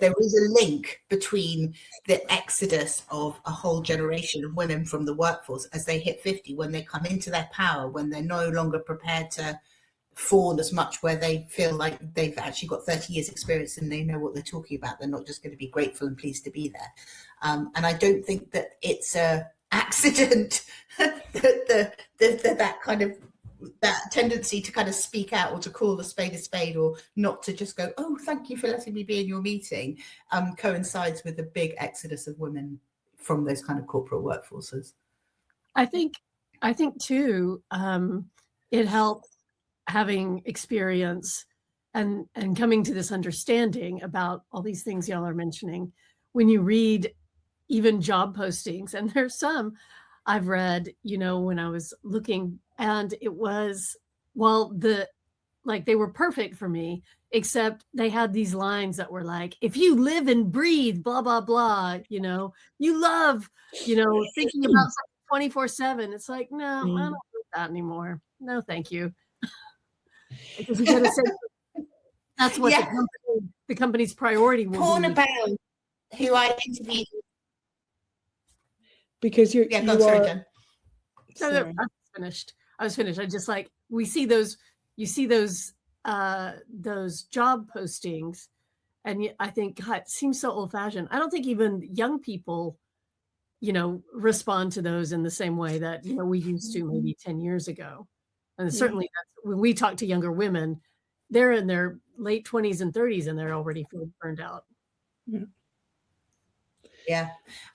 [SPEAKER 1] there is a link between the exodus of a whole generation of women from the workforce as they hit 50, when they come into their power, when they're no longer prepared to fawn as much, where they feel like they've actually got 30 years experience and they know what they're talking about. They're not just going to be grateful and pleased to be there. And I don't think that it's a accident that kind of, that tendency to kind of speak out or to call a spade or not to just go, oh, thank you for letting me be in your meeting, coincides with the big exodus of women from those kind of corporate workforces.
[SPEAKER 3] I think too, it helps having experience and coming to this understanding about all these things y'all are mentioning. When you read even job postings, and there's some I've read, you know, when I was looking, and it was, well, they were perfect for me, except they had these lines that were like, if you live and breathe, blah, blah, blah, you know, you love, you know, thinking about something 24/7. It's like, no, I don't do that anymore. No, thank you. Because you got to say that's what the company's priority will
[SPEAKER 1] Porna
[SPEAKER 3] be.
[SPEAKER 1] Bale, who I interviewed.
[SPEAKER 2] Because you
[SPEAKER 1] sorry, Jen.
[SPEAKER 2] Sorry.
[SPEAKER 3] I was finished. I just like, you see those job postings, and I think, God, it seems so old fashioned. I don't think even young people, you know, respond to those in the same way that, you know, we used to maybe 10 years ago. And certainly when we talk to younger women, they're in their late 20s and 30s and they're already feeling burned out.
[SPEAKER 1] Yeah.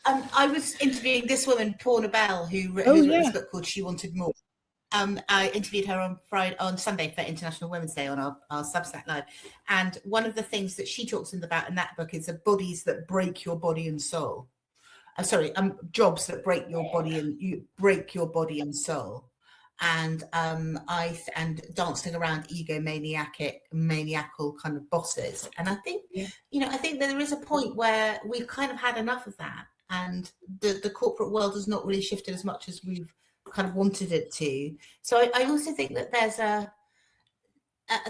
[SPEAKER 1] I was interviewing this woman, Porna Bell, who wrote this book called She Wanted More. I interviewed her on Sunday for International Women's Day on our Substack Live. And one of the things that she talks about in that book is the bodies that break your body and soul. Jobs that break your body and soul. And dancing around maniacal kind of bosses. And I think, you know, I think that there is a point where we've kind of had enough of that, and the corporate world has not really shifted as much as we've kind of wanted it to. So I also think that there's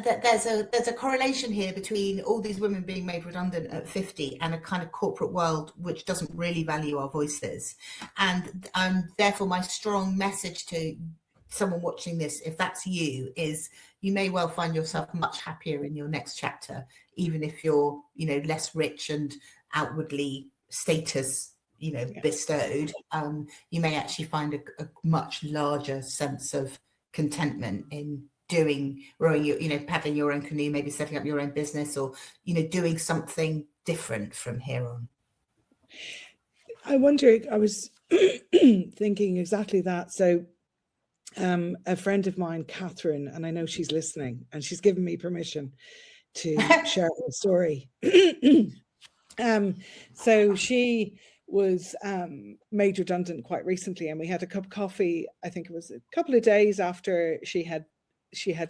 [SPEAKER 1] that there's a correlation here between all these women being made redundant at 50 and a kind of corporate world which doesn't really value our voices. And therefore my strong message to someone watching this, if that's you, is you may well find yourself much happier in your next chapter, even if you're, you know, less rich and outwardly status, you know, bestowed. You may actually find a much larger sense of contentment in rowing your, you know, paddling your own canoe, maybe setting up your own business, or, you know, doing something different from here on.
[SPEAKER 2] I wonder, I was thinking exactly that. So a friend of mine, Catherine, and I know she's listening, and she's given me permission to share her story. So she was made redundant quite recently, and we had a cup of coffee. I think it was a couple of days after she had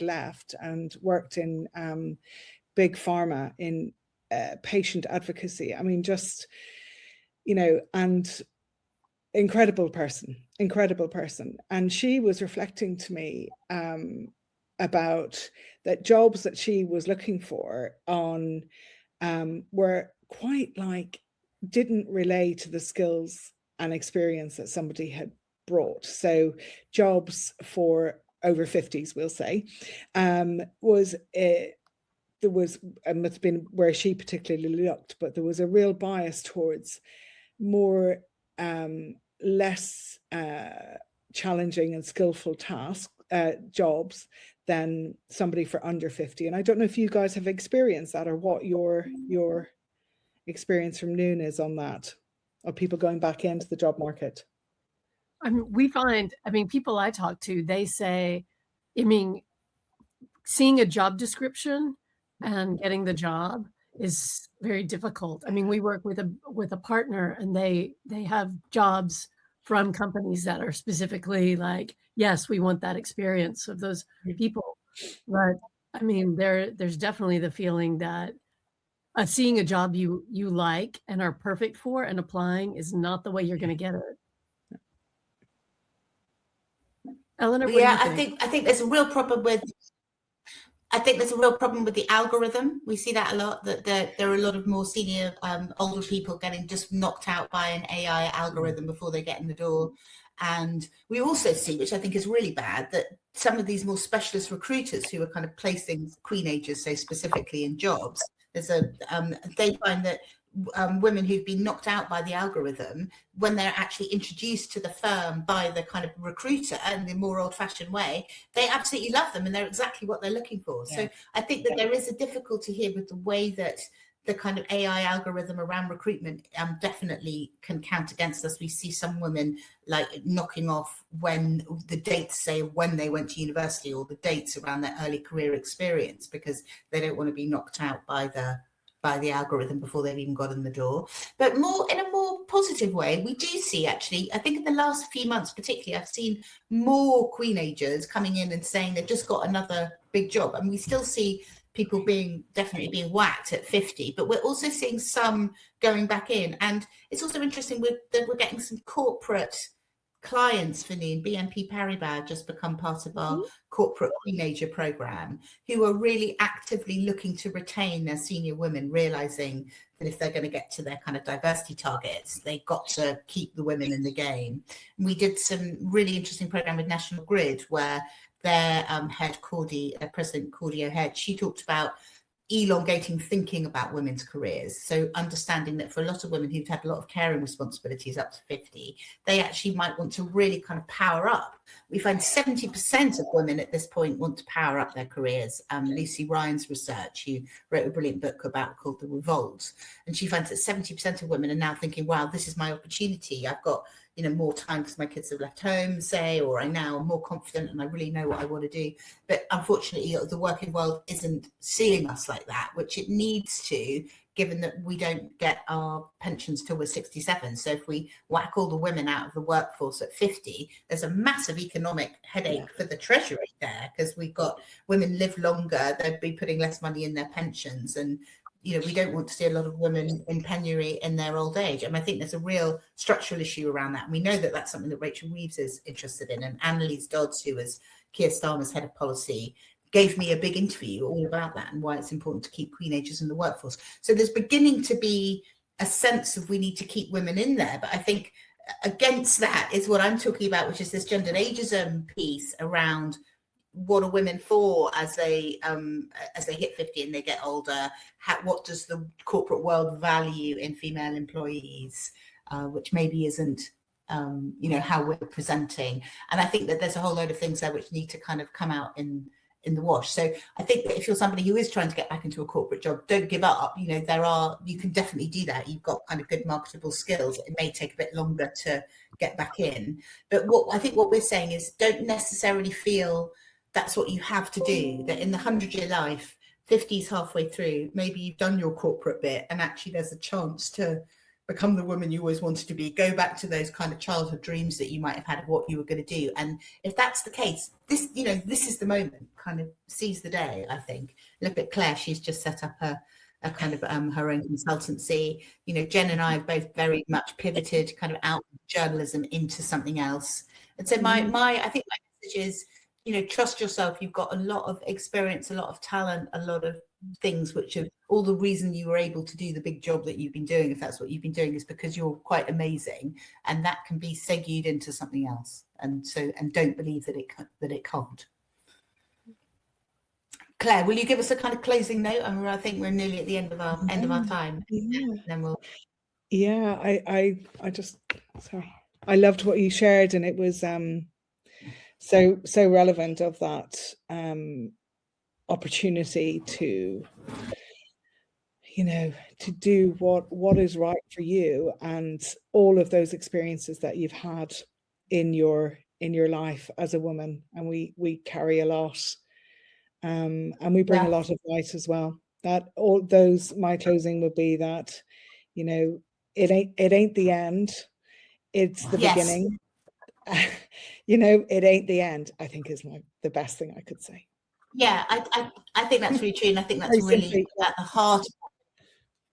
[SPEAKER 2] left, and worked in big pharma in patient advocacy. I mean, just, you know, and incredible person. And she was reflecting to me about that jobs that she was looking for on were quite like, didn't relay to the skills and experience that somebody had brought. So jobs for over 50s, we'll say, there was, it must have been where she particularly looked, but there was a real bias towards more less challenging and skillful jobs than somebody for under 50. And I don't know if you guys have experienced that, or what your experience from noon is on that, of people going back into the job market.
[SPEAKER 3] I mean, we find, I mean, people I talk to, they say, I mean, seeing a job description and getting the job is very difficult. I mean, we work with a partner, and they have jobs from companies that are specifically like, yes, we want that experience of those people. But I mean, there's definitely the feeling that seeing a job you like and are perfect for and applying is not the way you're going to get it. Eleanor, what do you think?
[SPEAKER 1] I think there's a real problem with. I think there's a real problem with the algorithm. We see that a lot, that there are a lot of more senior, older people getting just knocked out by an AI algorithm before they get in the door. And we also see, which I think is really bad, that some of these more specialist recruiters who are kind of placing queenagers, so specifically in jobs, they find that women who've been knocked out by the algorithm, when they're actually introduced to the firm by the kind of recruiter in the more old-fashioned way, they absolutely love them and they're exactly what they're looking for. Yeah. So I think that there is a difficulty here with the way that the kind of AI algorithm around recruitment definitely can count against us. We see some women like knocking off when the dates say when they went to university, or the dates around their early career experience, because they don't want to be knocked out by the algorithm before they've even got in the door. But more in a more positive way, we do see, actually, I think in the last few months particularly, I've seen more queenagers coming in and saying they've just got another big job. And we still see people definitely being whacked at 50, but we're also seeing some going back in. And it's also interesting that we're getting some corporate clients for me. BNP Paribas just become part of our corporate teenager program, who are really actively looking to retain their senior women, realizing that if they're going to get to their kind of diversity targets, they've got to keep the women in the game. We did some really interesting program with National Grid, where their head, President Cordy O'Head, she talked about elongating thinking about women's careers. So understanding that for a lot of women who've had a lot of caring responsibilities up to 50, they actually might want to really kind of power up. We find 70% of women at this point want to power up their careers. Lucy Ryan's research, who wrote a brilliant book called The Revolt, and she finds that 70% of women are now thinking, wow, this is my opportunity. I've got more time because my kids have left home, say, or I now am more confident and I really know what I want to do. But unfortunately, the working world isn't seeing us like that, which it needs to, given that we don't get our pensions till we're 67. So if we whack all the women out of the workforce at 50, there's a massive economic headache for the Treasury there, because we've got women live longer, they'd be putting less money in their pensions, and we don't want to see a lot of women in penury in their old age. And I think there's a real structural issue around that. And we know that that's something that Rachel Reeves is interested in. And Annalise Dodds, who was Keir Starmer's head of policy, gave me a big interview all about that and why it's important to keep teenagers in the workforce. So there's beginning to be a sense of we need to keep women in there. But I think against that is what I'm talking about, which is this gendered ageism piece around what are women for as they hit 50 and they get older. What does the corporate world value in female employees, which maybe isn't how we're presenting. And I think that there's a whole load of things there which need to kind of come out in the wash. So I think that if you're somebody who is trying to get back into a corporate job, don't give up. You can definitely do that. You've got kind of good marketable skills. It may take a bit longer to get back in, but what we're saying is don't necessarily feel that's what you have to do, that in the 100-year life, 50's halfway through, maybe you've done your corporate bit and actually there's a chance to become the woman you always wanted to be, go back to those kind of childhood dreams that you might have had of what you were going to do. And if that's the case, this is the moment, kind of seize the day, I think. Look at Claire, she's just set up a kind of her own consultancy. Jen and I have both very much pivoted kind of out of journalism into something else. And so I think my message is, trust yourself. You've got a lot of experience, a lot of talent, a lot of things which are all the reason you were able to do the big job that you've been doing. If that's what you've been doing, is because you're quite amazing, and that can be segued into something else. And don't believe that it can't. Claire, will you give us a kind of closing note? I think we're nearly at the end of our time.
[SPEAKER 2] Yeah.
[SPEAKER 1] And then we'll.
[SPEAKER 2] Yeah, I just sorry. I loved what you shared, and it was so relevant of that opportunity to do what is right for you, and all of those experiences that you've had in your life as a woman. And we carry a lot, and we bring a lot of light as well. That all those, my closing would be that it ain't the end, it's the beginning. It ain't the end, I think, is the best thing I could say.
[SPEAKER 1] Yeah, I think that's really true, and I think that's really at the heart.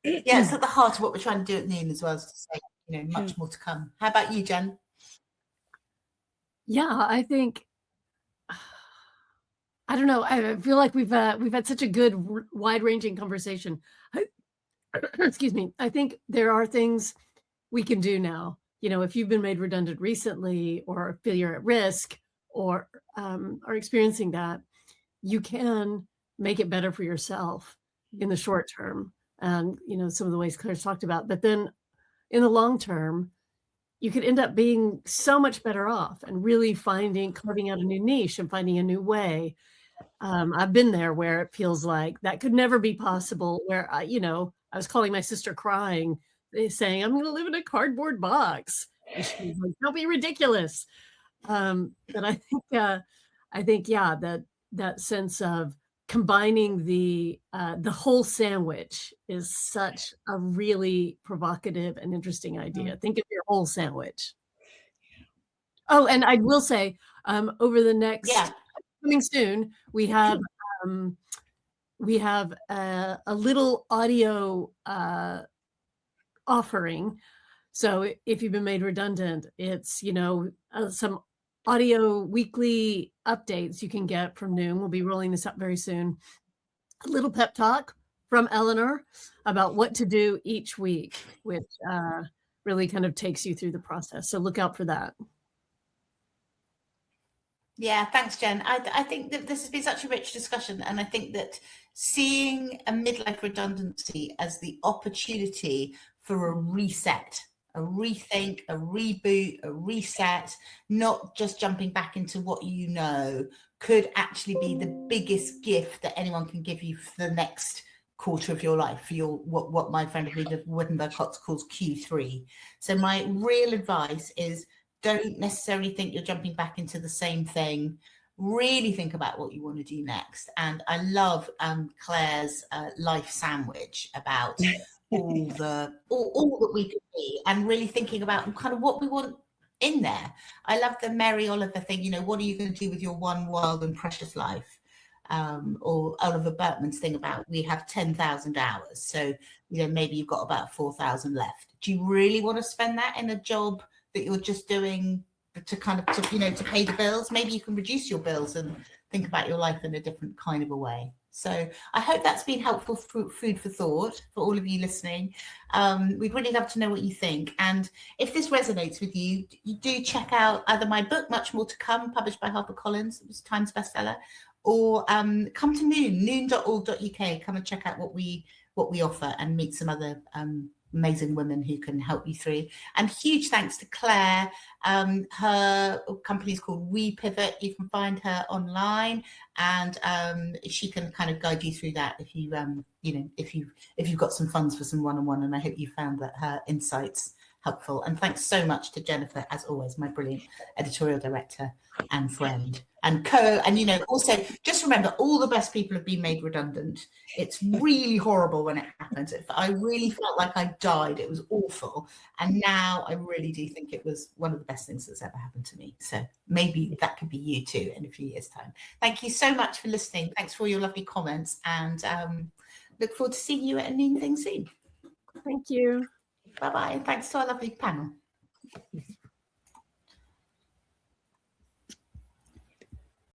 [SPEAKER 1] It's at the heart of what we're trying to do at Noon as well, as to say, much more to come. How about you, Jen?
[SPEAKER 3] Yeah, I think, I don't know. I feel like we've had such a good, wide-ranging conversation. Excuse me. I think there are things we can do now. If you've been made redundant recently, or feel you're at risk, or are experiencing that, you can make it better for yourself in the short term. And, some of the ways Claire's talked about. But then in the long term, you could end up being so much better off and really carving out a new niche and finding a new way. I've been there where it feels like that could never be possible, where, I was calling my sister crying, saying, I'm going to live in a cardboard box. And she was like, don't be ridiculous. But I think, that sense of combining the whole sandwich is such a really provocative and interesting idea. Think of your whole sandwich. Oh, and I will say, over the next coming soon, we have a little audio offering. So if you've been made redundant, it's some audio weekly updates you can get from Noon. We'll be rolling this up very soon. A little pep talk from Eleanor about what to do each week, which really kind of takes you through the process. So look out for that.
[SPEAKER 1] Yeah, thanks, Jen. I think that this has been such a rich discussion, and I think that seeing a midlife redundancy as the opportunity for a reset, a rethink, a reboot, a reset, not just jumping back into what could actually be the biggest gift that anyone can give you for the next quarter of your life, for your what my friend Amelia Wittenberg-Hotz calls Q3. So my real advice is, don't necessarily think you're jumping back into the same thing. Really think about what you want to do next. And I love Claire's life sandwich about all that we could be, and really thinking about kind of what we want in there. I love the Mary Oliver thing, what are you going to do with your one wild and precious life? Or Oliver Burkeman's thing about we have 10,000 hours. So, maybe you've got about 4,000 left. Do you really want to spend that in a job that you're just doing to kind of, to pay the bills. Maybe you can reduce your bills and think about your life in a different kind of a way. So I hope that's been helpful food for thought for all of you listening. We'd really love to know what you think. And if this resonates with you, you do check out either my book, Much More to Come, published by HarperCollins, it was Times bestseller, or come to noon.org.uk. Come and check out what we offer and meet some other amazing women who can help you through. And huge thanks to Claire. Her company is called We.PivOT. You can find her online, and she can kind of guide you through that if you if you've got some funds for some one-on-one. And I hope you found that her insights helpful. And thanks so much to Jennifer, as always, my brilliant editorial director and friend and also just remember, all the best people have been made redundant. It's really horrible when it happens. I really felt like I died. It was awful. And now I really do think it was one of the best things that's ever happened to me. So maybe that could be you too in a few years' time. Thank you so much for listening. Thanks for all your lovely comments, and look forward to seeing you at a Noon thing soon.
[SPEAKER 3] Thank you.
[SPEAKER 1] Bye-bye, and thanks to our lovely panel.